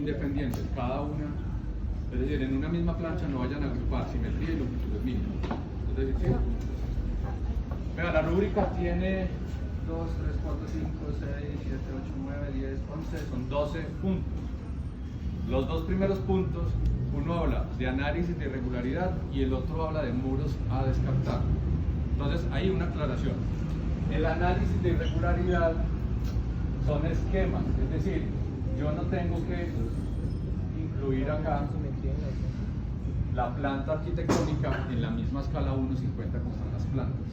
independientes, cada una, es decir, en una misma plancha no vayan a agrupar simetría y longitudes mínimas. Es decir, ¿sí? Vea, la rúbrica tiene 2, 3, 4, 5, 6, 7, 8, 9, 10, 11, son 12 puntos. Los dos primeros puntos, uno habla de análisis de irregularidad y el otro habla de muros a descartar. Entonces, hay una aclaración. El análisis de irregularidad son esquemas, es decir, yo no tengo que incluir acá la planta arquitectónica en la misma escala 1.50 como están las plantas.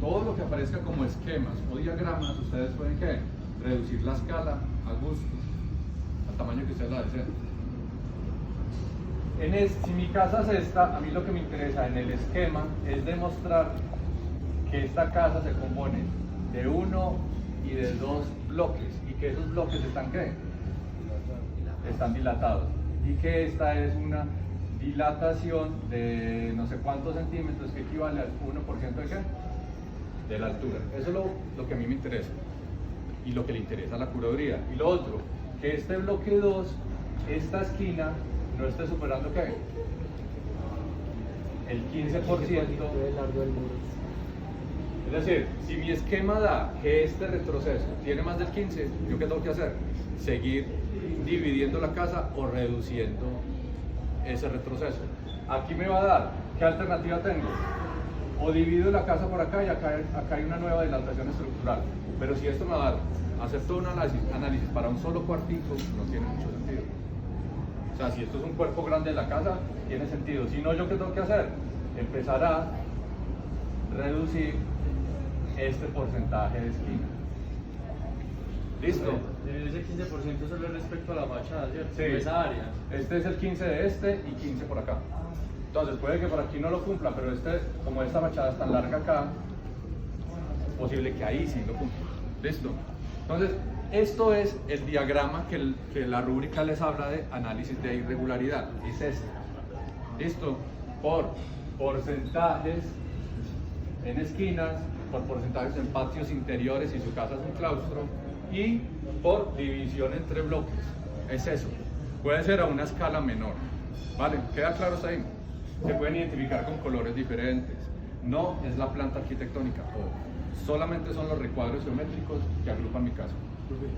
Todo lo que aparezca como esquemas o diagramas, ustedes pueden ¿qué? Reducir la escala a gusto, al tamaño que ustedes la deseen. Si mi casa es esta, a mí lo que me interesa en el esquema es demostrar que esta casa se compone de uno y de dos bloques y que esos bloques están ¿qué? Están dilatados y que esta es una dilatación de no sé cuántos centímetros que equivale al 1% de ¿qué? De la altura. Eso es lo que a mí me interesa y lo que le interesa a la curaduría. Y lo otro, que este bloque 2, esta esquina no esté superando ¿qué? El 15% del largo del muro. Es decir, si mi esquema da que este retroceso tiene más del 15, ¿yo qué tengo que hacer? Seguir dividiendo la casa o reduciendo ese retroceso. Aquí me va a dar, ¿qué alternativa tengo? O divido la casa por acá y acá hay una nueva dilatación estructural. Pero si esto me va a dar hacer todo un análisis para un solo cuartico, no tiene mucho sentido. O sea, si esto es un cuerpo grande de la casa, tiene sentido. Si no, ¿yo qué tengo que hacer? Empezar a reducir este porcentaje de esquina. ¿Listo? Ese 15% solo es respecto a la fachada, ¿cierto? Sí. Esa área. Este es el 15 de este y 15 por acá. Entonces puede que por aquí no lo cumpla, pero como esta fachada es tan larga acá, es posible que ahí sí lo cumpla. ¿Listo? Entonces, esto es el diagrama que la rúbrica les habla de análisis de irregularidad. Es este. ¿Listo? Por porcentajes en esquinas, por porcentajes en patios interiores si su casa es un claustro y por división entre bloques. Es eso. Puede ser a una escala menor. ¿Vale? ¿Queda claro hasta ahí? Se pueden identificar con colores diferentes. No es la planta arquitectónica. Solamente son los recuadros geométricos que agrupan mi casa.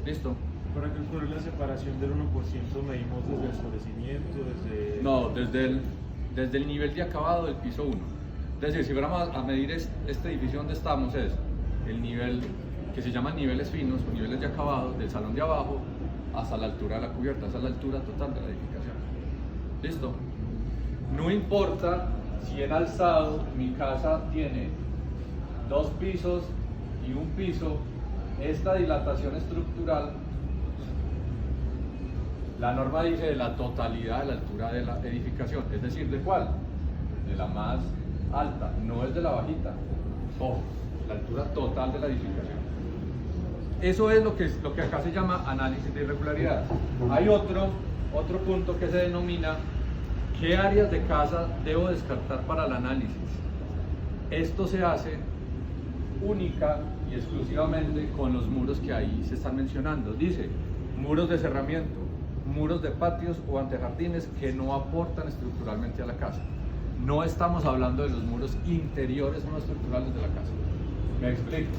¿Listo? Para calcular la separación del 1% medimos desde el sobrecimiento, desde... No, desde el nivel de acabado del piso 1. Es decir, si fuéramos a medir este edificio donde estamos, es el nivel que se llaman niveles finos o niveles de acabado del salón de abajo hasta la altura de la cubierta. Esa es la altura total de la edificación. ¿Listo? No importa si en alzado mi casa tiene 2 pisos y un piso, esta dilatación estructural, la norma dice de la totalidad de la altura de la edificación, es decir, ¿de cuál? De la más alta, no es de la bajita. Ojo, la altura total de la edificación. Eso es lo que acá se llama análisis de irregularidad. Hay otro punto que se denomina ¿qué áreas de casa debo descartar para el análisis? Esto se hace única y exclusivamente con los muros que ahí se están mencionando. Dice, muros de cerramiento, muros de patios o antejardines que no aportan estructuralmente a la casa. No estamos hablando de los muros interiores o no estructurales de la casa. Me explico.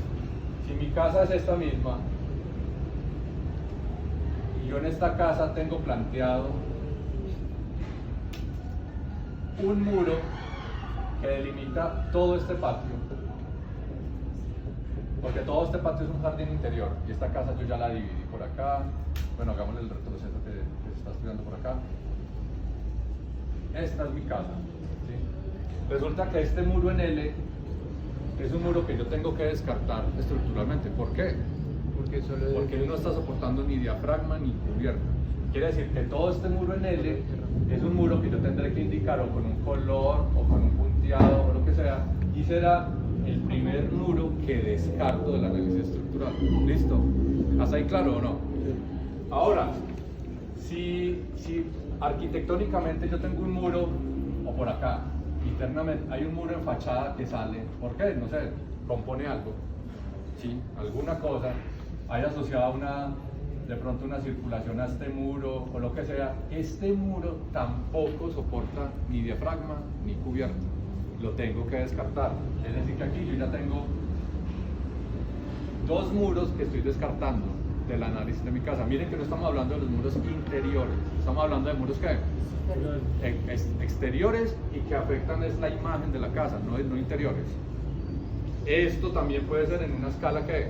Si mi casa es esta misma y yo en esta casa tengo planteado un muro que delimita todo este patio, porque todo este patio es un jardín interior y esta casa yo ya la dividí por acá. Bueno, hagámosle el retroceso que se está estudiando por acá. Esta es mi casa, ¿sí? Resulta que este muro en L es un muro que yo tengo que descartar estructuralmente. ¿Por qué? Porque él no está soportando ni diafragma ni cubierta. Quiere decir que todo este muro en L es un muro que yo tendré que indicar o con un color o con un punteado o lo que sea, y será el primer muro que descarto del análisis estructural. ¿Listo? ¿Hasta ahí claro o no? Ahora, si arquitectónicamente yo tengo un muro, o por acá, internamente hay un muro en fachada que sale, ¿por qué? No sé, compone algo, ¿sí? Alguna cosa, hay asociada de pronto una circulación a este muro o lo que sea, este muro tampoco soporta ni diafragma ni cubierta. Lo tengo que descartar. Es decir, que aquí yo ya tengo dos muros que estoy descartando del análisis de mi casa. Miren que no estamos hablando de los muros interiores, estamos hablando de muros que exteriores y que afectan es la imagen de la casa, no interiores. Esto también puede ser en una escala que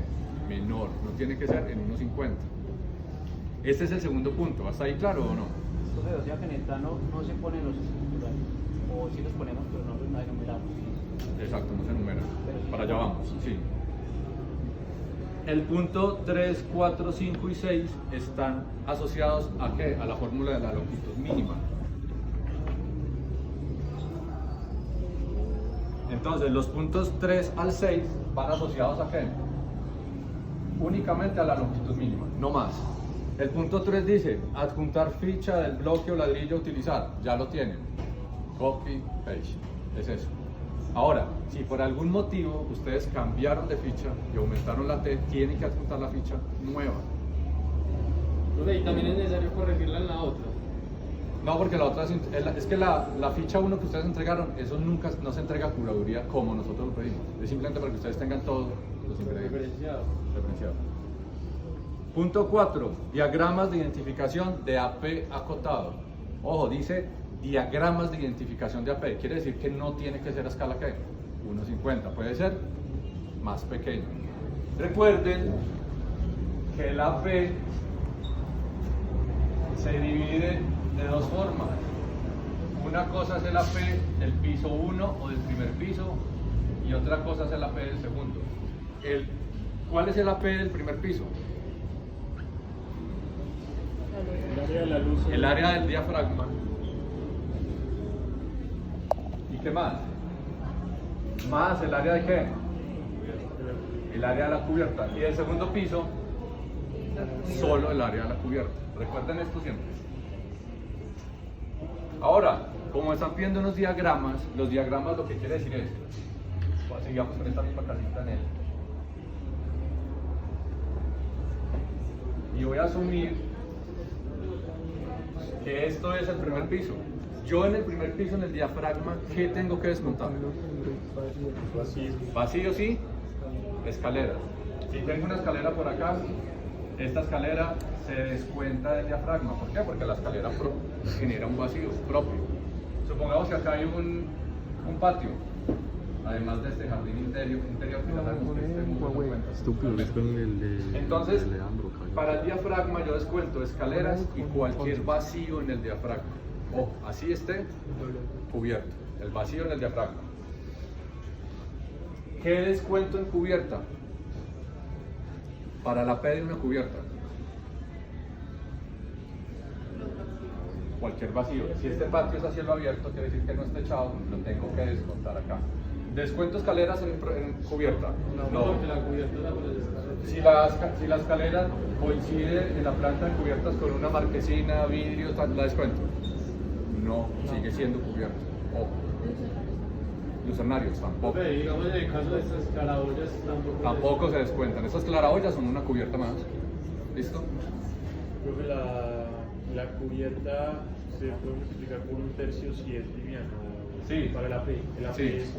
menor, no tiene que ser en 1.50. Este es el segundo punto, ¿hasta ahí claro o no? Entonces, o sea que en el plano no se ponen los estructurales, o si los ponemos pero no los enumeramos. Exacto, no se enumera. Para allá vamos, sí. El punto 3, 4, 5 y 6 están asociados ¿a qué? A la fórmula de la longitud mínima. Entonces, los puntos 3 al 6 van asociados ¿a qué? Únicamente a la longitud mínima, no más. El punto 3 dice, adjuntar ficha del bloque o ladrillo a utilizar. Ya lo tienen. Copy, paste. Es eso. Ahora, si por algún motivo ustedes cambiaron de ficha y aumentaron la T, tienen que adjuntar la ficha nueva. Y también es necesario corregirla en la otra. No, porque la otra es que la ficha 1 que ustedes entregaron, eso nunca no se entrega a curaduría como nosotros lo pedimos. Es simplemente para que ustedes tengan todos los ingredientes referenciados. Punto 4. Diagramas de identificación de AP acotado. Ojo, dice diagramas de identificación de AP. Quiere decir que no tiene que ser a escala ¿qué? 1.50. Puede ser más pequeño. Recuerden que el AP se divide de dos formas. Una cosa es el AP del piso 1 o del primer piso y otra cosa es el AP del segundo. ¿Cuál es el AP del primer piso? El área de la luz. El área del diafragma. ¿Y qué más? Más el área de qué? El área de la cubierta. Y el segundo piso, solo el área de la cubierta. Recuerden esto siempre. Ahora, como están viendo unos diagramas, los diagramas lo que quiere decir es, pues, sigamos con esta misma casita en él. Y voy a asumir que esto es el primer piso. Yo en el primer piso, en el diafragma, ¿qué tengo que desmontar? Vacío. Vacío, sí. Escalera. Si tengo una escalera por acá, esta escalera se descuenta del diafragma. ¿Por qué? Porque la escalera genera un vacío propio. Supongamos que acá hay un patio, además de este jardín interior que ya sabemos que este mundo no cuenta. Entonces, para el diafragma yo descuento escaleras y cualquier vacío en el diafragma. O así esté cubierto, el vacío en el diafragma. ¿Qué descuento en cubierta? Para la P de una cubierta. Cualquier vacío. Si este patio es a cielo abierto, quiere decir que no está techado, lo tengo que descontar acá. ¿Descuento escaleras en cubierta? No. Porque la cubierta es la protesta. Si la escalera coincide en la planta de cubiertas con una marquesina, vidrio, ¿la descuento? No, sigue siendo cubierto. Ojo. Lucernarios tampoco. Digamos en el caso de estas claraboyas Tampoco se descuentan. Estas claraboyas son una cubierta más. ¿Listo? Creo que la cubierta se puede multiplicar por 1/3 si es liviano. Sí. Para el AP. El AP Sí, es...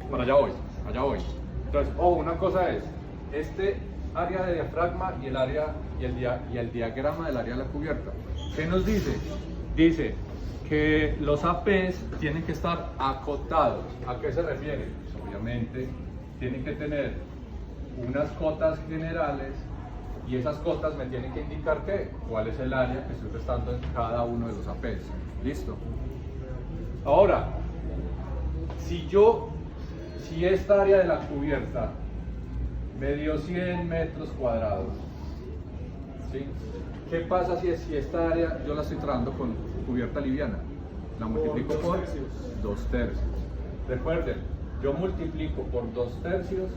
para allá voy, allá voy. Entonces, ojo, una cosa es, este área de diafragma y el diagrama del área de la cubierta. ¿Qué nos dice? Dice que los APs tienen que estar acotados. ¿A qué se refiere? Pues, obviamente, tienen que tener unas cotas generales y esas cotas me tienen que indicar cuál es el área que estoy prestando en cada uno de los APs. ¿Listo? Ahora, si esta área de la cubierta me dio 100 metros cuadrados, ¿sí? ¿Qué pasa si esta área yo la estoy trabajando con cubierta liviana? La multiplico por 2/3. Recuerden, yo multiplico por 2/3,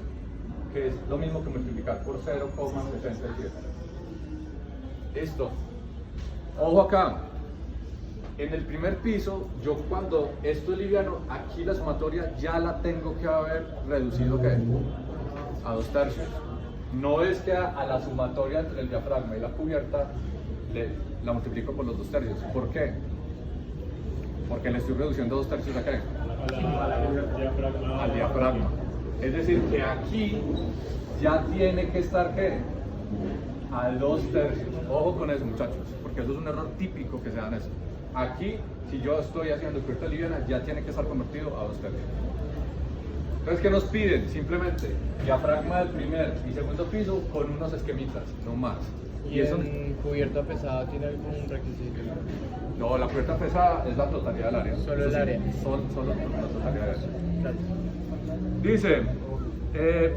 que es lo mismo que multiplicar por 0,67. Listo. Ojo acá. En el primer piso, yo cuando esto es liviano, aquí la sumatoria ya la tengo que haber reducido ¿qué? A 2/3. no es que a la sumatoria entre el diafragma y la cubierta la multiplico por los 2/3. ¿Por qué? Porque le estoy reduciendo 2/3 a qué? Al diafragma. Es decir, que aquí ya tiene que estar ¿qué? A 2/3. Ojo con eso, muchachos, porque eso es un error típico que se da en eso. Aquí, si yo estoy haciendo cubierta liviana, ya tiene que estar convertido a 2/3. Entonces, ¿qué nos piden? Simplemente diafragma del primer y segundo piso con unos esquemitas, no más. ¿Y eso en cubierta pesada tiene algún requisito? No, la cubierta pesada es la totalidad del área. Solo el área. Solo la totalidad del área. Gracias. Dice,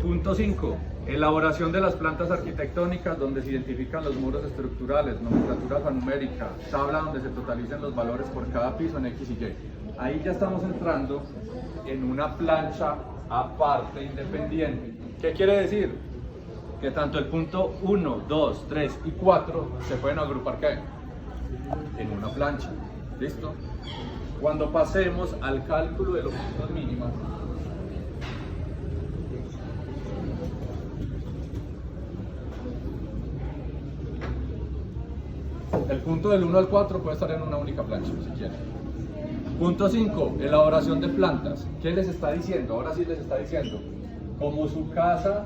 punto 5. Elaboración de las plantas arquitectónicas donde se identifican los muros estructurales, nomenclatura alfanumérica, tabla donde se totalicen los valores por cada piso en X y Y. Ahí ya estamos entrando en una plancha aparte, independiente. ¿Qué quiere decir? Que tanto el punto 1, 2, 3 y 4 se pueden agrupar ¿qué? En una plancha. ¿Listo? Cuando pasemos al cálculo de longitud mínima, el punto del 1 al 4 puede estar en una única plancha, si quieren. Punto 5, elaboración de plantas. ¿Qué les está diciendo? Ahora sí les está diciendo. Como su casa...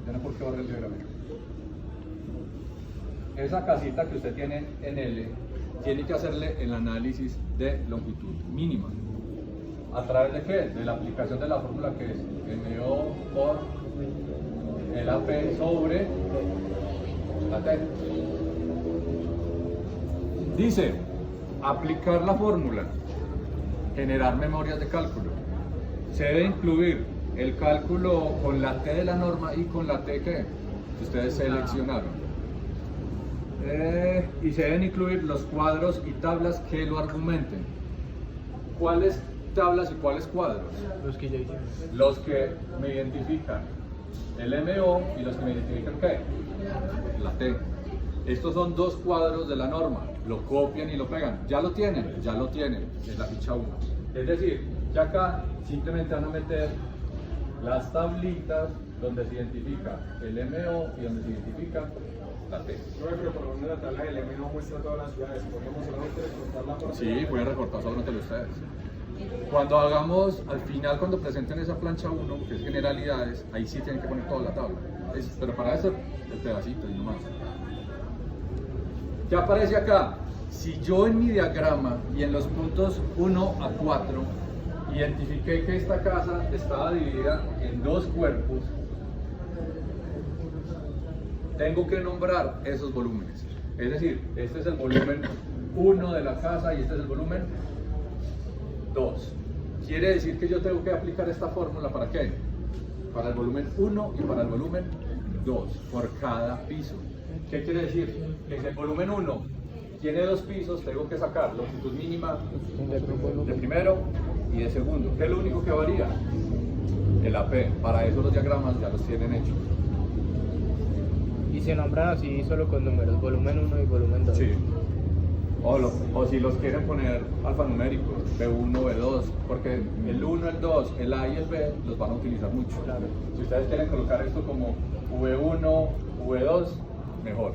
Ya no por qué borré el diagrama. Esa casita que usted tiene en L, tiene que hacerle el análisis de longitud mínima. ¿A través de qué? De la aplicación de la fórmula que es MO por el AP sobre la T. Dice, aplicar la fórmula, generar memorias de cálculo. Se debe incluir el cálculo con la T de la norma y con la T que ustedes seleccionaron. Y se deben incluir los cuadros y tablas que lo argumenten. ¿Cuáles tablas y cuáles cuadros? Los que ya hicimos. Los que me identifican el MO y los que me identifican ¿qué? La T. Estos son dos cuadros de la norma, lo copian y lo pegan. ¿Ya lo tienen? Ya lo tienen, en la ficha 1. Es decir, ya acá simplemente van a meter las tablitas donde se identifica el MO y donde se identifica la T. Pero por lo menos la tabla del M no muestra todas las ciudades, podemos solamente recortarla por Sí, pueden recortar solamente ustedes. Cuando hagamos, al final, cuando presenten esa plancha 1, que es generalidades, ahí sí tienen que poner toda la tabla. Pero para eso, el pedacito y no más. ¿Qué aparece acá? Si yo en mi diagrama y en los puntos 1 a 4 identifiqué que esta casa estaba dividida en dos cuerpos, tengo que nombrar esos volúmenes. Es decir, este es el volumen 1 de la casa y este es el volumen 2. Quiere decir que yo tengo que aplicar esta fórmula ¿para qué? Para el volumen 1 y para el volumen 2, por cada piso. ¿Qué quiere decir? Que si el volumen 1 tiene dos pisos, tengo que sacar longitud mínima de primero y de segundo. ¿Qué es lo único que varía? El AP. Para eso los diagramas ya los tienen hechos. Y se nombran así solo con números, volumen 1 y volumen 2. Sí. O si los quieren poner alfanuméricos, B1, B2, porque el 1, el 2, el A y el B los van a utilizar mucho. Claro. Si ustedes quieren colocar esto como V1, V2, mejor.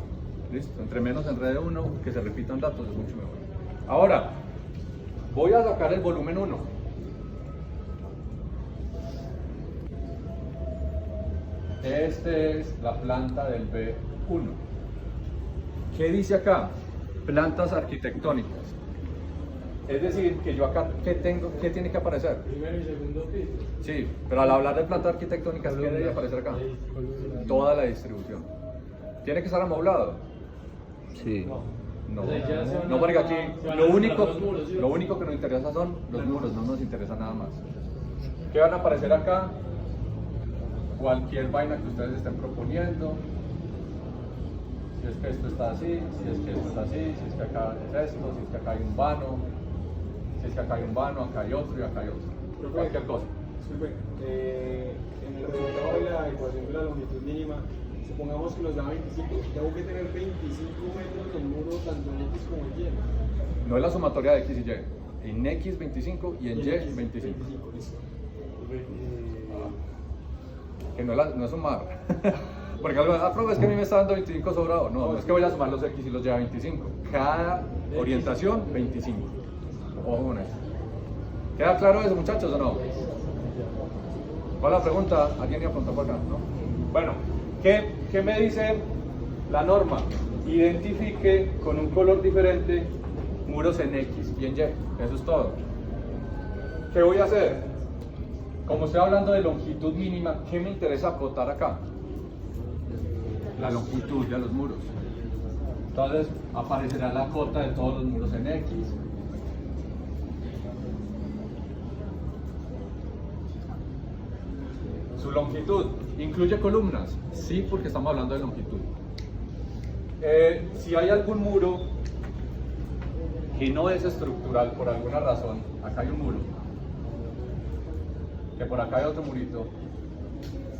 ¿Listo? Entre menos enrede uno, que se repitan datos es mucho mejor. Ahora, voy a sacar el volumen 1. Este es la planta del B1. ¿Qué dice acá? Plantas arquitectónicas. Es decir, que yo acá, ¿qué tiene que aparecer? primero y segundo piso. Sí, pero al hablar de plantas arquitectónicas, ¿qué debe aparecer acá? Toda la distribución. ¿Tiene que estar amoblado? Sí. No, O sea, ya se van no, a- porque aquí se van a lo comprar único, los muros, ¿sí? lo único que nos interesa son los muros, no nos interesa nada más. ¿Qué van a aparecer acá? Cualquier vaina que ustedes estén proponiendo. Si es que esto está así, si es que esto está así, si es que acá es esto, si es que acá hay un vano, si es que acá hay un vano, acá hay otro y acá hay otro. Cualquier cosa. Disculpe, en el resultado de la ecuación de la longitud mínima, supongamos que nos da 25, tengo que tener 25 metros de muro tanto en X como en Y. No es la sumatoria de X y Y. En X 25 y en Y 25. listo. que no es sumar. Porque algo, profe, es que a mí me está dando 25 sobrado. No, no es que voy a sumar los X y los Y a 25. Cada orientación, 25. Ojo con eso. ¿Queda claro eso, muchachos, o no? ¿Cuál es la pregunta? ¿Alguien iba a preguntar por acá? ¿No? Bueno, ¿qué me dice la norma? Identifique con un color diferente muros en X y en Y. Eso es todo. ¿Qué voy a hacer? Como estoy hablando de longitud mínima, ¿qué me interesa acotar acá? La longitud de los muros. Entonces aparecerá la cota de todos los muros en X. Su longitud, ¿incluye columnas? Sí, porque estamos hablando de longitud. Si hay algún muro que no es estructural por alguna razón, acá hay un muro, que por acá hay otro murito,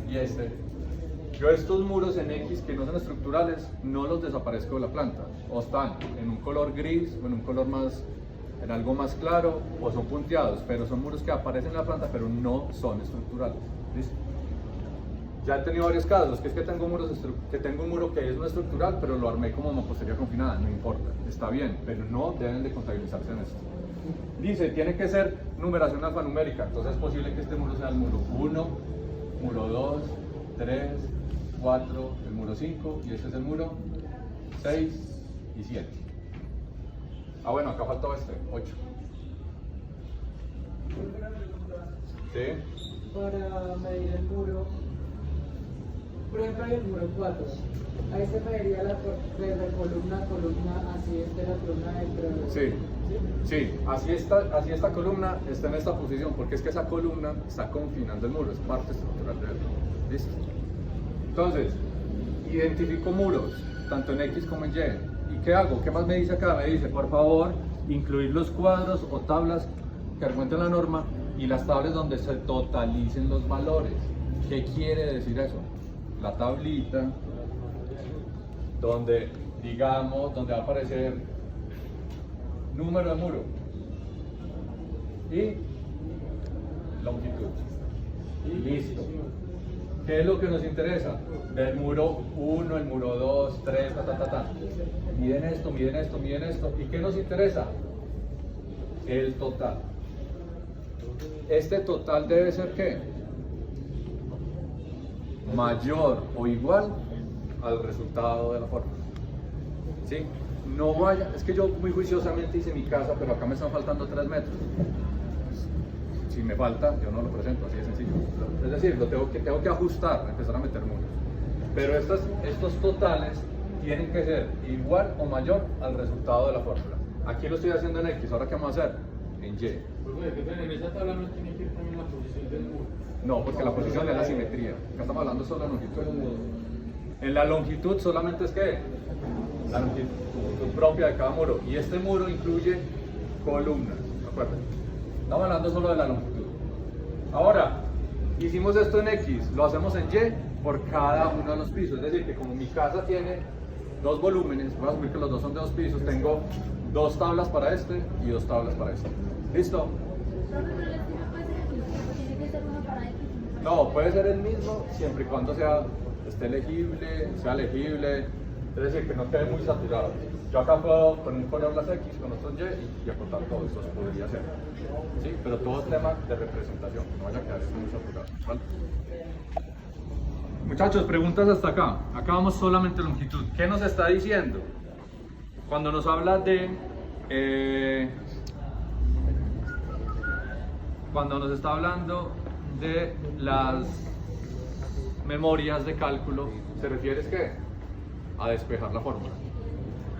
y yo estos muros en X que no son estructurales, no los desaparezco de la planta, o están en un color gris, o en un color más, en algo más claro, o son punteados, pero son muros que aparecen en la planta, pero no son estructurales. ¿Listo? Ya he tenido varios casos, que es que tengo un muro que es no estructural, pero lo armé como mampostería confinada, no importa, está bien, pero no deben de contabilizarse en esto. Dice, tiene que ser numeración alfanumérica, entonces es posible que este muro sea el muro 1, muro 2, 3, 4, el muro 5, y este es el muro 6 y 7. Ah, bueno, acá faltó 8. ¿Sí? Para medir el muro, por ejemplo, hay el muro 4. Ahí se mediría desde columna a columna, así es de la columna dentro. Sí. Sí, así esta columna está en esta posición, porque es que esa columna está confinando el muro, es parte estructural de él. ¿Listo? Entonces, identifico muros, tanto en X como en Y. ¿Y qué hago? ¿Qué más me dice acá? Me dice, por favor, incluir los cuadros o tablas que argumenten la norma y las tablas donde se totalicen los valores. ¿Qué quiere decir eso? La tablita donde, digamos, donde va a aparecer número de muro y longitud. Y listo. ¿Qué es lo que nos interesa? Del muro 1, el muro 2, 3, Miden esto, miden esto, miden esto. ¿Y qué nos interesa? El total. Este total debe ser ¿qué? Mayor o igual al resultado de la fórmula. ¿Sí? No vaya, es que yo muy juiciosamente hice mi casa, pero acá me están faltando 3 metros. Si me falta, yo no lo presento, así de sencillo. Es decir, tengo que ajustar, empezar a meter muros. Pero estos totales tienen que ser igual o mayor al resultado de la fórmula. Aquí lo estoy haciendo en X, ¿ahora qué vamos a hacer? En Y. En esa tabla no tiene que ir también la posición del muro. No, porque la posición es la simetría. Acá estamos hablando solo de longitud. En la longitud solamente es que la longitud propia de cada muro. Y este muro incluye columnas, acuérdense. Estamos hablando solo de la longitud. Ahora, hicimos esto en X, lo hacemos en Y por cada uno de los pisos. Es decir, que como mi casa tiene 2 volúmenes, voy a asumir que los 2 son de 2 pisos, tengo 2 tablas para este y 2 tablas para este. ¿Listo? No, puede ser el mismo siempre y cuando esté legible, sea legible, es decir, que no quede muy saturado. Yo acá puedo poner un color las X con otros Y y acotar todo, esto se podría hacer. ¿Sí? Pero todo es tema de representación, que no vaya a quedar esto muy saturado. ¿Vale? Muchachos, preguntas hasta acá. Acá vamos solamente longitud. ¿Qué nos está diciendo? Cuando nos habla de... cuando nos está hablando de las memorias de cálculo, ¿se refiere ¿qué? A despejar la fórmula.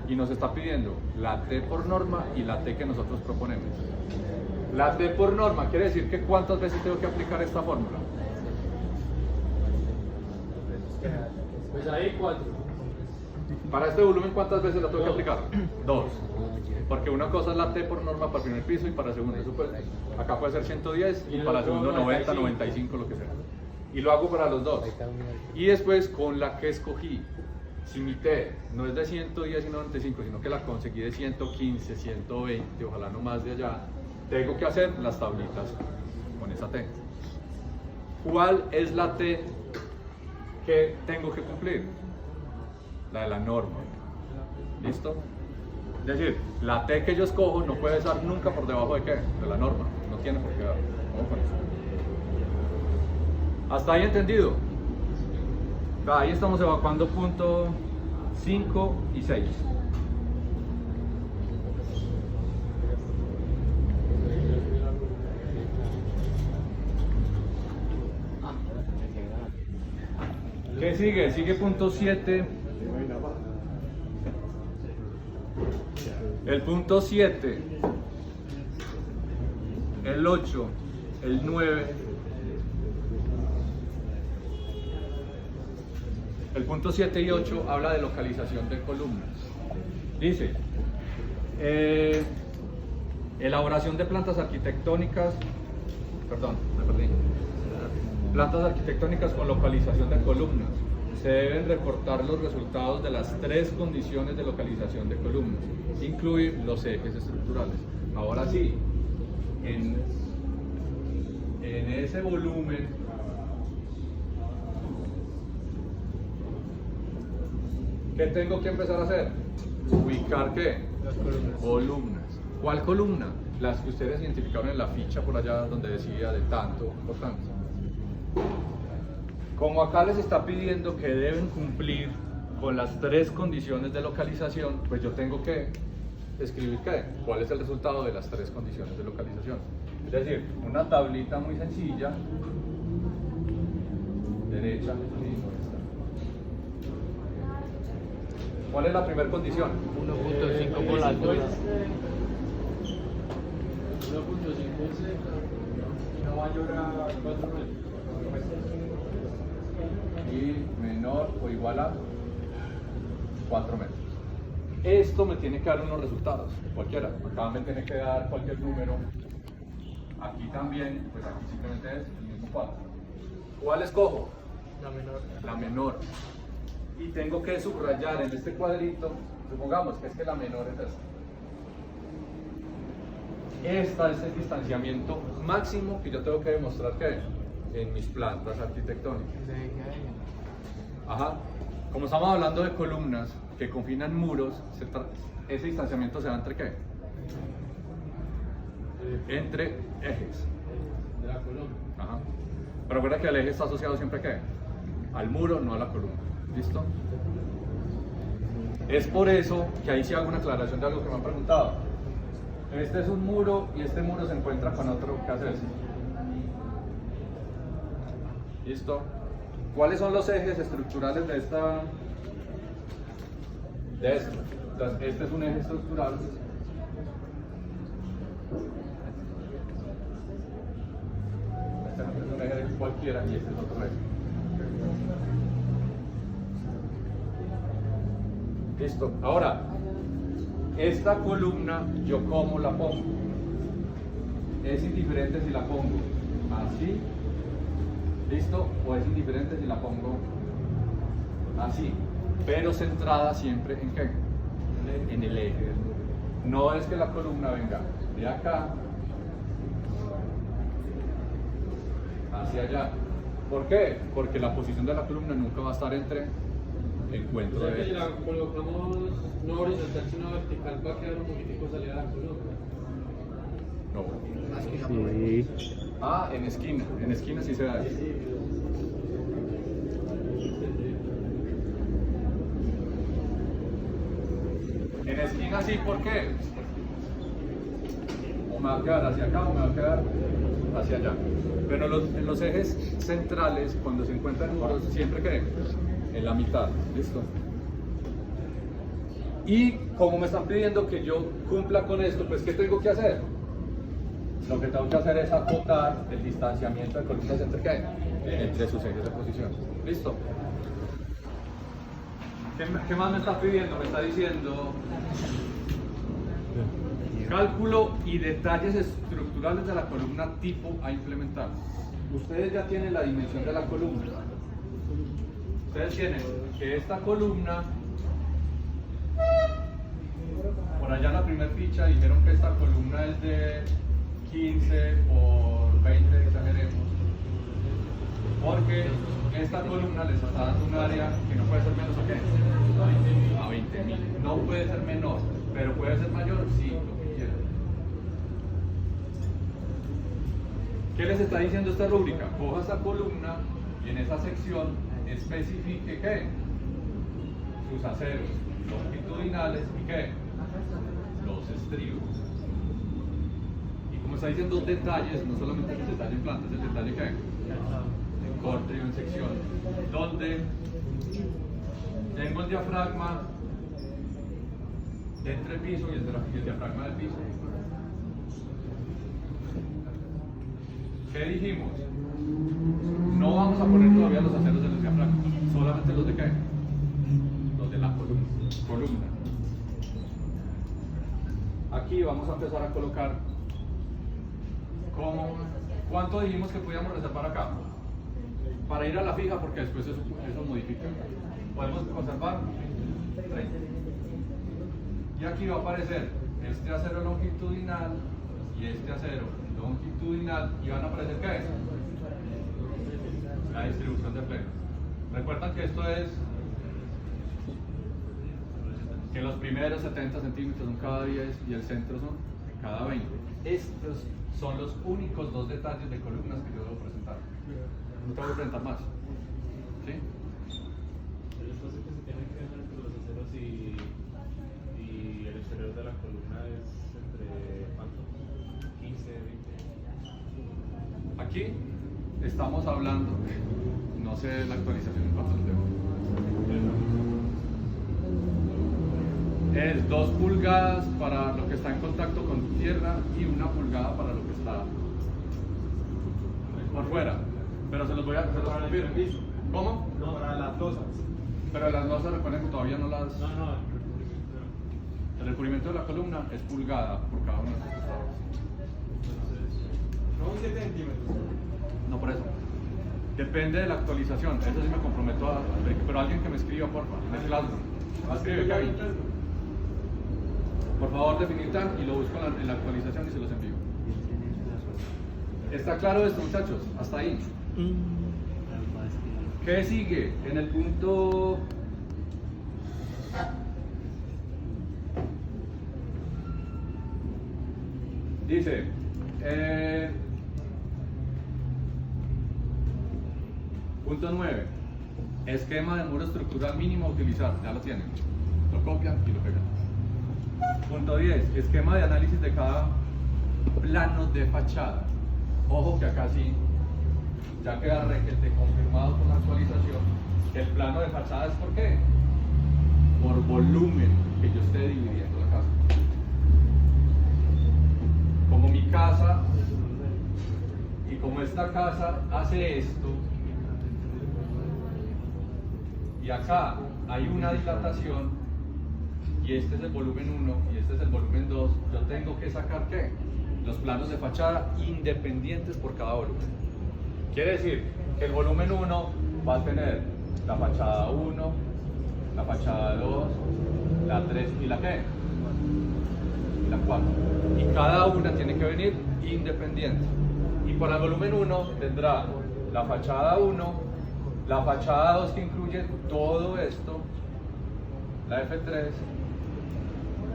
Y nos está pidiendo la T por norma y la T que nosotros proponemos. La T por norma quiere decir que ¿cuántas veces tengo que aplicar esta fórmula? Pues ahí 4. Para este volumen, ¿cuántas veces la tengo que aplicar? 2. Porque una cosa es la T por norma para el primer piso y para el segundo. Acá puede ser 110 y para el segundo 90, 95, lo que sea. Y lo hago para los dos. Y después con la que escogí, si mi T no es de 110 y 95, sino que la conseguí de 115, 120, ojalá no más de allá, tengo que hacer las tablitas con esa T. ¿Cuál es la T ¿qué tengo que cumplir? La de la norma. ¿Listo? Es decir, la T que yo escojo no puede estar nunca por debajo de qué? De la norma. No tiene por qué dar. Vamos con eso. ¿Hasta ahí entendido? Ahí estamos evacuando punto 5 y 6. ¿Qué sigue? Sigue punto 7. El punto 7, el 8, el 9. El punto 7 y 8 habla de localización de columnas. Dice, elaboración de plantas arquitectónicas, plantas arquitectónicas con localización de columnas. Se deben reportar los resultados de las 3 condiciones de localización de columnas, incluir los ejes estructurales. Ahora sí, en ese volumen, ¿qué tengo que empezar a hacer? Ubicar ¿qué? Las columnas. Columnas. ¿Cuál columna? Las que ustedes identificaron en la ficha por allá donde decía de tanto por tanto. Como acá les está pidiendo que deben cumplir con las 3 condiciones de localización, pues yo tengo que escribir ¿qué? ¿Cuál es el resultado de las 3 condiciones de localización? Es decir, una tablita muy sencilla, derecha, ¿cuál es la primera condición? 1.5 por la altura. 1.5 no mayor a 4 metros. Y menor o igual a 4 metros. Esto me tiene que dar unos resultados, cualquiera. Acá me tiene que dar cualquier número. Aquí también, pues aquí simplemente es el mismo 4. ¿Cuál escojo? La menor. La menor. Y tengo que subrayar en este cuadrito, supongamos que es que la menor es esta. Esta es el distanciamiento máximo que yo tengo que demostrar que en mis plantas arquitectónicas. Ajá. Como estamos hablando de columnas que confinan muros, ese distanciamiento se da entre ¿qué? Entre ejes. De la columna. Ajá. Pero recuerda que el eje está asociado siempre ¿a qué? Al muro, no a la columna. ¿Listo? Es por eso que ahí sí hago una aclaración de algo que me han preguntado. Este es un muro y este muro se encuentra con otro. ¿Qué haces? ¿Listo? ¿Cuáles son los ejes estructurales de esta? De esto. Entonces, este es un eje estructural. Este no es un eje cualquiera y este es otro eje. Listo. Ahora, esta columna, ¿yo cómo la pongo? Es indiferente si la pongo así, ¿listo? O es indiferente si la pongo así, pero centrada siempre en ¿qué? En el eje. No es que la columna venga de acá hacia allá. ¿Por qué? Porque la posición de la columna nunca va a estar entre encuentro O sea de que si ejes. la colocamos no horizontal sino vertical va a quedar un poquitico salida de la columna. No. Sí. Ah, en esquina sí se da eso. En esquina sí, ¿por qué? O me va a quedar hacia acá o me va a quedar hacia allá. Pero en los ejes centrales, cuando se encuentran muros, siempre que en la mitad, ¿listo? Y como me están pidiendo que yo cumpla con esto, pues ¿qué tengo que hacer? Lo que tengo que hacer es acotar el distanciamiento de columnas entre ¿qué? Entre sus ejes de posición. ¿Listo? ¿Qué más me está pidiendo? Me está diciendo cálculo y detalles estructurales de la columna tipo a implementar. Ustedes ya tienen la dimensión de la columna. Ustedes tienen que esta columna, por allá en la primera ficha dijeron que esta columna es de 15 por 20, exageremos. Porque esta columna les está dando un área que no puede ser menos a qué? A 20.000. No puede ser menor, pero puede ser mayor, sí, lo que quieran. ¿Qué les está diciendo esta rúbrica? Coja esta columna y en esa sección especifique qué? Sus aceros longitudinales y qué? Los estribos. Y como está diciendo detalles, no solamente el detalle en planta, es el detalle que en corte y en sección, donde tengo el diafragma de entrepiso y el diafragma del piso. ¿Qué dijimos? No vamos a poner todavía los aceros de los diafragmas, solamente los de qué? Los de la columna. Aquí vamos a empezar a colocar ¿cuánto dijimos que podíamos reservar acá? Para ir a la fija, porque después eso modifica. Podemos conservar 30. Y aquí va a aparecer este acero longitudinal y este acero longitudinal, y van a aparecer ¿qué? La distribución de plenos. Recuerdan que esto es que los primeros 70 centímetros son cada 10 y el centro son cada 20. Estos son los únicos dos detalles de columnas que yo debo presentar. No tengo que presentar más. ¿Sí? El espacio que se tiene que dejar entre los aceros y el exterior de la columna es entre ¿cuánto? 15, 20. Aquí estamos hablando, no sé la actualización en cuanto a los dedos. Es 2 pulgadas para lo que está en contacto con tierra y 1 pulgada para lo que está por fuera. Pero se los confirmo. ¿Cómo? No, para las losas. Pero las losas, recuerden que todavía no las... No, El recubrimiento de la columna es pulgada por cada uno de estos costados. No 7 centímetros. No por eso. Depende de la actualización. Eso sí me comprometo a ver. Pero alguien que me escriba, por favor. En el Classroom. Escribe, Kevin. Por favor, definir tan y lo busco en la actualización y se los envío. ¿Está claro esto, muchachos? Hasta ahí. ¿Qué sigue? En el punto... Dice... punto 9. Esquema de muro estructural mínimo a utilizar. Ya lo tienen. Lo copian y lo pegan. Punto 10. Esquema de análisis de cada plano de fachada. Ojo que acá sí ya queda requete confirmado con la actualización que el plano de fachada es ¿por qué? Por volumen que yo esté dividiendo la casa. Como mi casa y como esta casa hace esto y acá hay una dilatación y este es el volumen 1 y este es el volumen 2, yo tengo que sacar ¿qué? Los planos de fachada independientes por cada volumen. Quiere decir que el volumen 1 va a tener la fachada 1, la fachada 2, la 3 y la ¿qué? Y la 4. Y cada una tiene que venir independiente. Y para el volumen 1 tendrá la fachada 1, la fachada 2 que incluye todo esto, la F3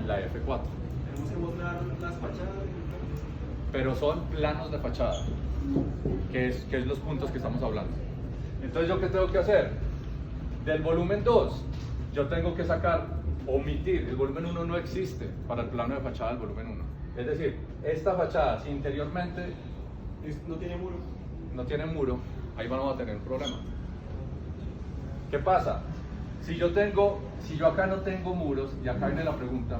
y la F4. Tenemos que mostrar las fachadas. Pero son planos de fachada, que es los puntos que estamos hablando. Entonces, ¿yo qué tengo que hacer? Del volumen 2, yo tengo que sacar, omitir, el volumen 1 no existe para el plano de fachada del volumen 1. Es decir, esta fachada, si interiormente No tiene muro. no tiene muro, ahí vamos a tener un problema. ¿Qué pasa? Si yo acá no tengo muros, y acá viene la pregunta,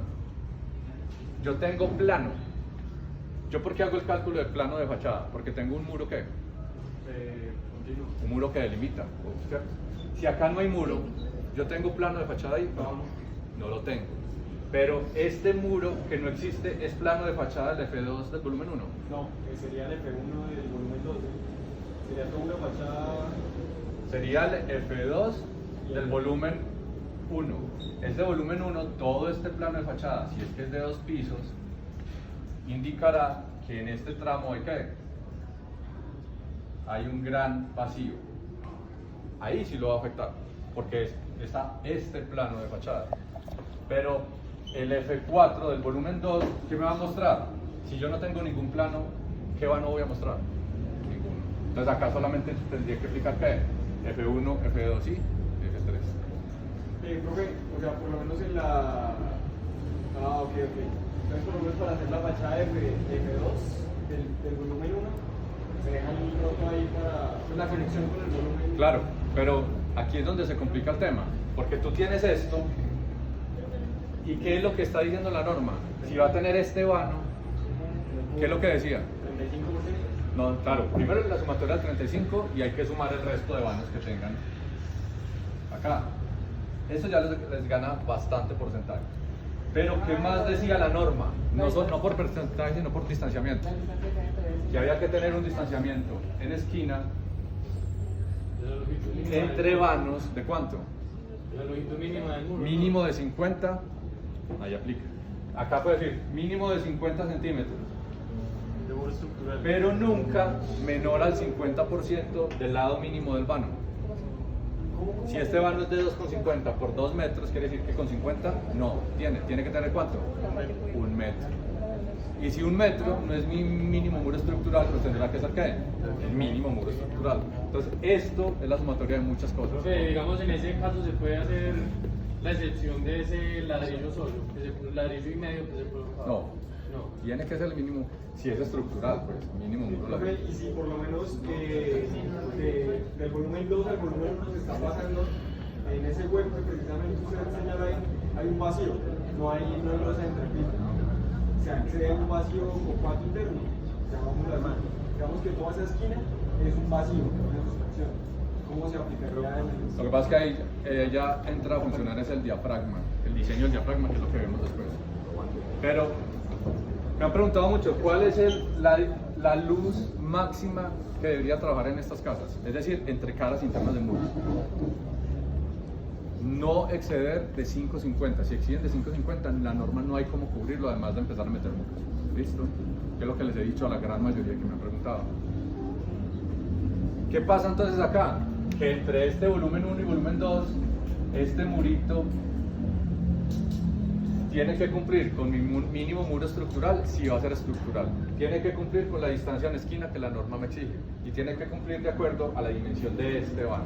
yo tengo plano. ¿Yo por qué hago el cálculo de plano de fachada? Porque tengo un muro que... un muro que delimita, ¿cierto? Si acá no hay muro, ¿yo tengo plano de fachada ahí? No lo tengo. Pero este muro que no existe es plano de fachada del F2 del volumen 1. No, que sería el F1 del volumen 2. Sería toda una fachada. Sería el F2 del volumen 1. Este volumen 1, todo este plano de fachada, si es que es de 2 pisos, indicará que en este tramo hay un gran vacío. ahí sí lo va a afectar, porque está este plano de fachada. Pero el F4 del volumen 2, ¿qué me va a mostrar? Si yo no tengo ningún plano, ¿qué vano voy a mostrar? Ninguno. Entonces acá solamente tendría que explicar qué: F1, F2 y F3. Profe, o sea, por lo menos en la... Ah, ok. Entonces, por lo menos para hacer la fachada F2 del volumen 1, se deja un roto ahí para pues, la conexión con el volumen. Claro, pero aquí es donde se complica el tema, porque tú tienes esto, ¿y qué es lo que está diciendo la norma? Si va a tener este vano, ¿qué es lo que decía? 35%. No, claro, primero la sumatoria del 35 y hay que sumar el resto de vanos que tengan acá. Eso ya les gana bastante porcentaje. Pero ¿qué más decía la norma? No por porcentaje, sino por distanciamiento. Que había que tener un distanciamiento en esquina entre vanos, ¿de cuánto? La longitud mínima del muro. Mínimo de 50, ahí aplica. Acá puede decir mínimo de 50 centímetros, De muro estructural. pero nunca menor al 50% del lado mínimo del vano. Si este vano es de 2,50 por 2 metros, quiere decir que con 50 no tiene que tener ¿cuánto? 1 metro. Y si 1 metro no es mi mínimo muro estructural, pues tendrá que ser ¿qué? El mínimo muro estructural. Entonces, esto es la sumatoria de muchas cosas. Profe, digamos en ese caso se puede hacer la excepción de ese ladrillo solo, ese ladrillo y medio que se puede usar. No. Tiene que ser el mínimo, si es estructural, pues mínimo muro Profe, lateral. y si por lo menos del volumen 2 al volumen 1 se está pasando, en ese hueco que precisamente usted señala ahí, hay un vacío, no hay losa entre pisos. Se accede a un vacío con cuatro interno, llamámoslo así. Digamos que toda esa esquina es un vacío, una suspensión. ¿Cómo se aplicaría en el... Lo que pasa es que ahí ya entra a funcionar es el diafragma, el diseño del diafragma, que es lo que vemos después. Pero me han preguntado mucho, ¿cuál es la luz máxima que debería trabajar en estas casas? Es decir, entre caras internas del muro. No exceder de 5,50. Si exceden de 5,50, en la norma no hay cómo cubrirlo, además de empezar a meter muros. ¿Listo? Que es lo que les he dicho a la gran mayoría que me han preguntado. ¿Qué pasa entonces acá? Que entre este volumen 1 y volumen 2, este murito tiene que cumplir con mi mínimo muro estructural, si va a ser estructural. Tiene que cumplir con la distancia en esquina que la norma me exige. Y tiene que cumplir de acuerdo a la dimensión de este vano.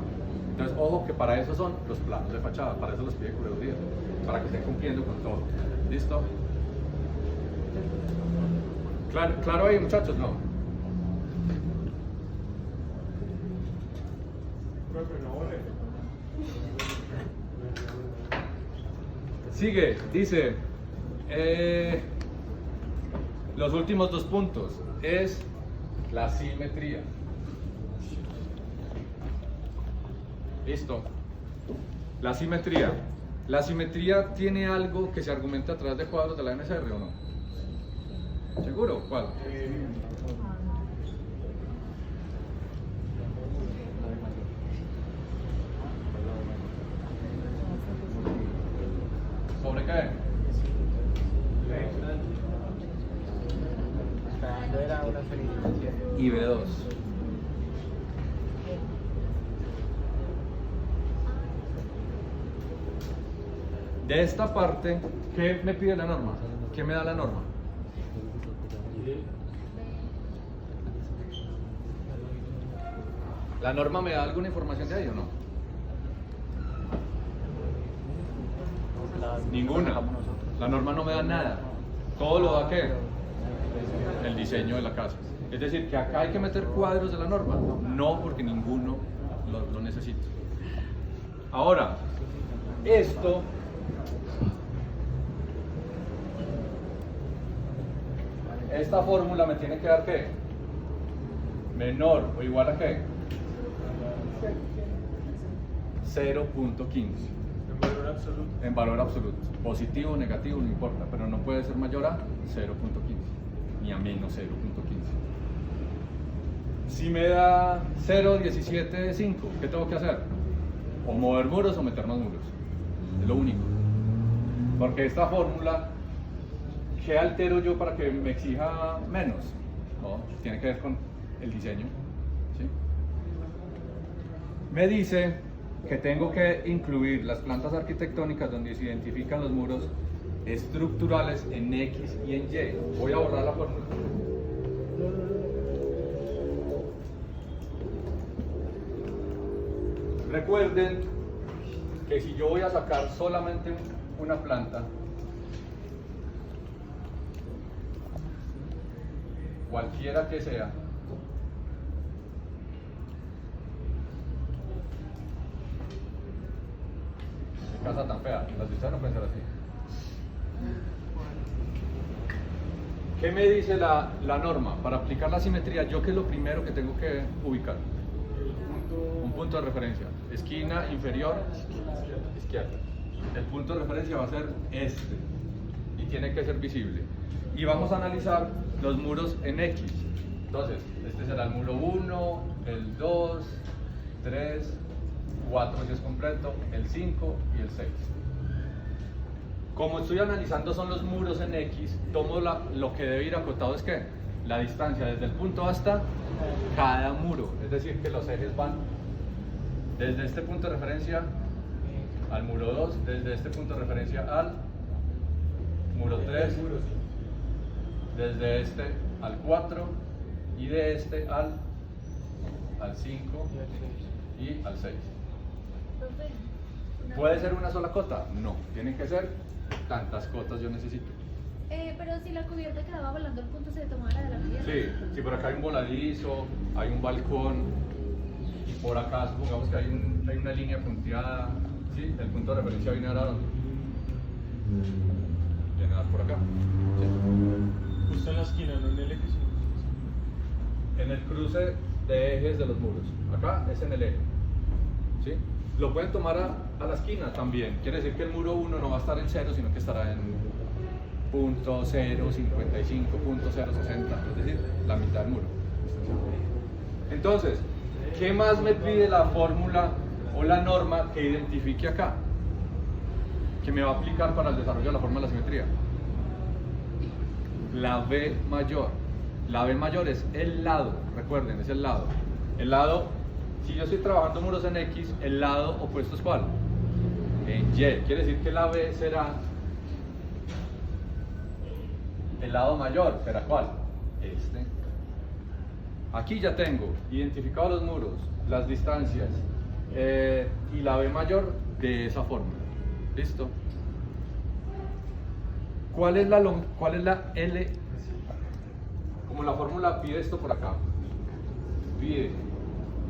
Entonces, ojo que para eso son los planos de fachada, para eso los pide Curaduría, para que estén cumpliendo con todo. ¿Listo? Claro ahí, muchachos, ¿no? Profe, no borre. Sigue, dice, los últimos 2 puntos es la simetría. Listo. La simetría. ¿La simetría tiene algo que se argumenta a través de cuadros de la NSR o no? ¿Seguro? ¿Cuál? ¿Sobre qué? Era una felicitación. Y B2. De esta parte, ¿qué me pide la norma? ¿Qué me da la norma? ¿La norma me da alguna información de ahí o no? Ninguna. La norma no me da nada. Todo lo da ¿qué? El diseño de la casa. Es decir, que acá hay que meter cuadros de la norma. No, porque ninguno lo necesita. Ahora, esto esta fórmula me tiene que dar ¿qué? Menor o igual a ¿qué? 0.15 En valor absoluto. en valor absoluto. Positivo o negativo, no importa, pero no puede ser mayor a 0.15 ni a menos 0.15. Si me da 0.175, ¿qué tengo que hacer? O mover muros o meter más muros. Es lo único. Porque esta fórmula, ¿qué altero yo para que me exija menos? No, tiene que ver con el diseño. ¿Sí? Me dice que tengo que incluir las plantas arquitectónicas donde se identifican los muros estructurales en X y en Y. Voy a borrar la fórmula. Recuerden que si yo voy a sacar solamente una planta, cualquiera que sea, qué casa tan fea, las vistas no pueden ser así. ¿Qué me dice la norma? Para aplicar la simetría, ¿yo qué es lo primero que tengo que ubicar? Un punto de referencia. Esquina inferior izquierda. El punto de referencia va a ser este y tiene que ser visible. Y vamos a analizar los muros en X. Entonces, este será el muro 1, el 2, 3, 4 si es completo, el 5 y el 6. Como estoy analizando son los muros en X, tomo lo que debe ir acotado es que la distancia desde el punto hasta cada muro, es decir, que los ejes van desde este punto de referencia al muro 2, desde este punto de referencia al muro 3, desde este al 4 y de este al 5 y al 6. ¿Puede ser una sola cota? No, tienen que ser tantas cotas yo necesito. Pero si la cubierta quedaba volando el punto, se tomaba la de la cubierta. Sí, si por acá hay un voladizo, hay un balcón y por acá supongamos que hay una línea punteada, ¿sí? El punto de referencia viene a dar ¿dónde? Viene a dar por acá. ¿Sí? Justo en la esquina, no en el eje. En el cruce de ejes de los muros. Acá es en el eje. ¿Sí? Lo pueden tomar a la esquina también. Quiere decir que el muro 1 no va a estar en 0, sino que estará en .055, .060, es decir, la mitad del muro. Entonces, ¿qué más me pide la fórmula o la norma que identifique acá? Que me va a aplicar para el desarrollo de la forma de la simetría. La B mayor. La B mayor es el lado, recuerden, es el lado. El lado, si yo estoy trabajando muros en X, el lado opuesto es ¿cuál? En Y. Quiere decir que la B será el lado mayor, ¿será cuál? Este. Aquí ya tengo identificado los muros, las distancias y la B mayor de esa fórmula. ¿Listo? ¿Cuál es la L? Como la fórmula pide esto por acá. Pide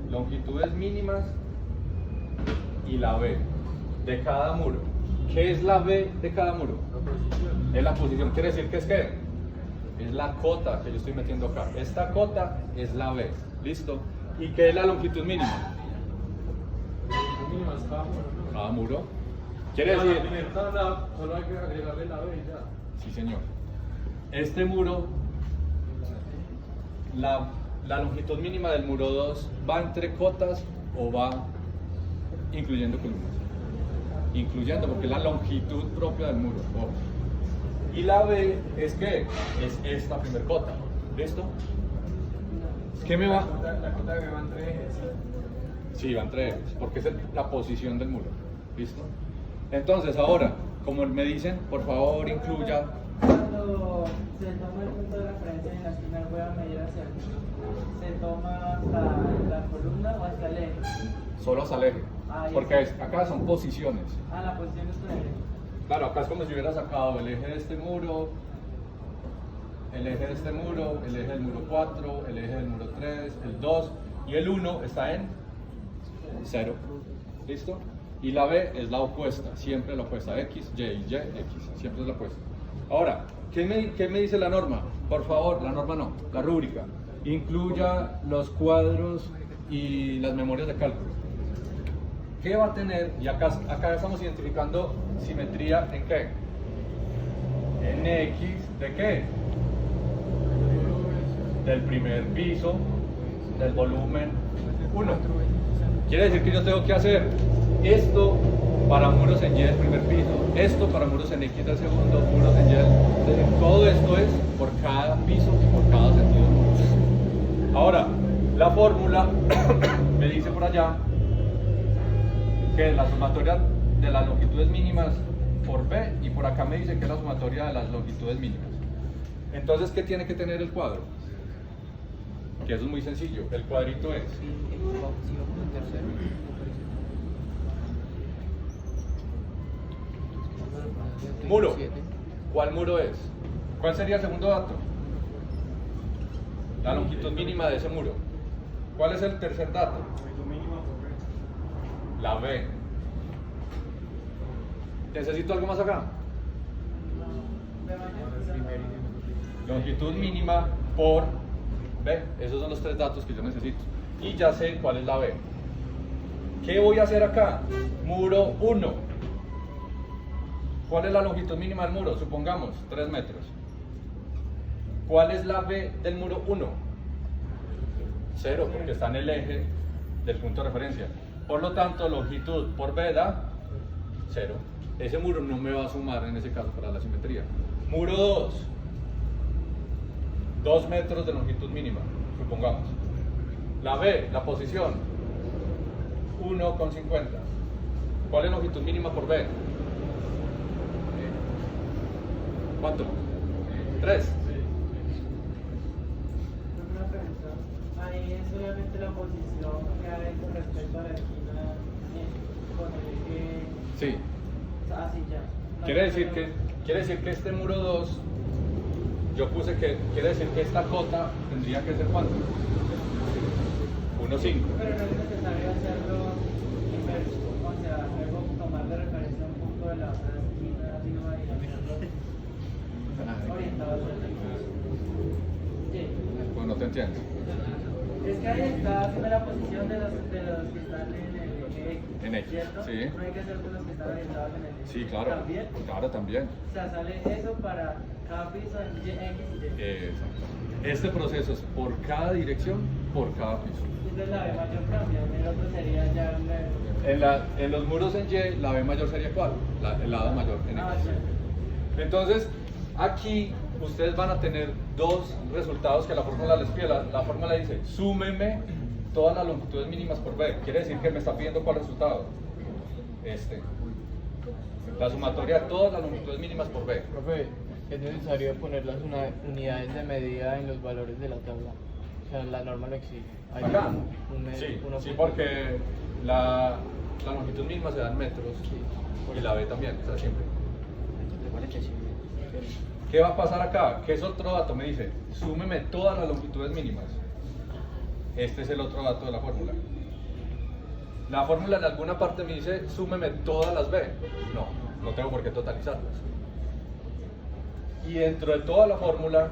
longitudes mínimas y la B de cada muro. ¿Qué es la B de cada muro? Es la posición. Quiere decir que es ¿qué? Es la cota que yo estoy metiendo acá. Esta cota es la B. ¿Listo? ¿Y qué es la longitud mínima? Cada muro. Quiere decir... La primera tabla solo hay que agregarle la B y ya. Sí, señor. Este muro, la longitud mínima del muro 2 va entre cotas o va incluyendo columnas. Incluyendo, porque es la longitud propia del muro. Ojo. Y la B es ¿qué? Es esta primer cota. ¿Listo? ¿Qué me va? La cota de B va entre ejes. Sí, va entre ejes, porque es la posición del muro. ¿Listo? Entonces, ahora, como me dicen, por favor incluya. Cuando se toma el punto de referencia en la esquina, voy a medir hacia aquí. ¿Se toma hasta la columna o hasta el eje? Solo hasta el eje. Porque acá son posiciones. Ah, la posición es con el eje. Claro, acá es como si hubiera sacado el eje de este muro, el eje de este muro, el eje del muro 4, el eje del muro 3, el 2 y el 1 está en 0. ¿Listo? Y la B es la opuesta, siempre la opuesta, X, Y, Y, X, siempre es la opuesta. Ahora, ¿qué me dice la norma? Por favor, la norma no, la rúbrica. Incluya los cuadros y las memorias de cálculo. ¿Qué va a tener? Y acá estamos identificando simetría en qué? En X, ¿de qué? Del primer piso, del volumen 1. Quiere decir que yo tengo que hacer esto para muros en Y del primer piso, esto para muros en X del segundo, muros en Y del... Todo esto es por cada piso y por cada sentido de muros. Ahora, la fórmula me dice por allá que es la sumatoria de las longitudes mínimas por B, y por acá me dice que es la sumatoria de las longitudes mínimas. Entonces, ¿qué tiene que tener el cuadro? Que eso es muy sencillo. El cuadrito es muro. ¿Cuál muro es? ¿Cuál sería el segundo dato? La longitud mínima de ese muro. ¿Cuál es el tercer dato? La B. ¿Necesito algo más acá? Longitud mínima por B. Esos son los tres datos que yo necesito. Y ya sé cuál es la B. ¿Qué voy a hacer acá? Muro 1. ¿Cuál es la longitud mínima del muro? Supongamos 3 metros. ¿Cuál es la B del muro 1? 0, porque está en el eje del punto de referencia. Por lo tanto, longitud por B da 0. Ese muro no me va a sumar en ese caso para la simetría. Muro 2. 2 metros de longitud mínima, supongamos. La B, la posición, 1,50. ¿Cuál es la longitud mínima por B? ¿Cuánto? 3. Una pregunta. Ahí es solamente la posición que hay con respecto a la esquina con el eje. Sí. Así ya. Quiere decir que este muro 2, yo puse que, quiere decir que esta cota tendría que ser ¿cuánto? 1,5. Pero no es necesario hacerlo inverso. O sea, luego tomar de referencia un punto de la otra esquina, así no va a ir orientado hacia el edificio. Sí. Pues no te entiendo. Es que ahí está haciendo la posición de los que están en el eje X, En X, ¿cierto? sí. No hay que hacer con los que están orientados en el eje. Sí, claro. ¿También? Claro, también. O sea, sale eso para cada piso en X y Y. Exacto. Este proceso es por cada dirección, por cada piso. Entonces la B mayor cambia, el otro sería ya un En los muros en Y, la B mayor sería ¿cuál? El lado mayor en Ah, X. ya. Entonces, aquí ustedes van a tener dos resultados que la fórmula les pide. La fórmula dice, súmeme todas las longitudes mínimas por B. Quiere decir que me está pidiendo cuál resultado. La sumatoria de todas las longitudes mínimas por B. Profe, es necesario poner las unidades de medida en los valores de la tabla. O sea, la norma lo exige. Hay Acá. un Sí, porque la longitud mínima se da en metros y la B también, o sea, siempre. ¿Qué va a pasar acá? ¿Qué es otro dato? Me dice, súmeme todas las longitudes mínimas. Este es el otro dato de la fórmula. La fórmula en alguna parte me dice, súmeme todas las B. No tengo por qué totalizarlas. Y dentro de toda la fórmula,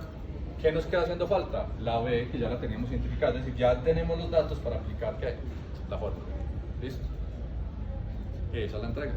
¿qué nos queda haciendo falta? La B, que ya la teníamos identificada, es decir, ya tenemos los datos para aplicar ¿qué? La fórmula. ¿Listo? Y esa es la entrega.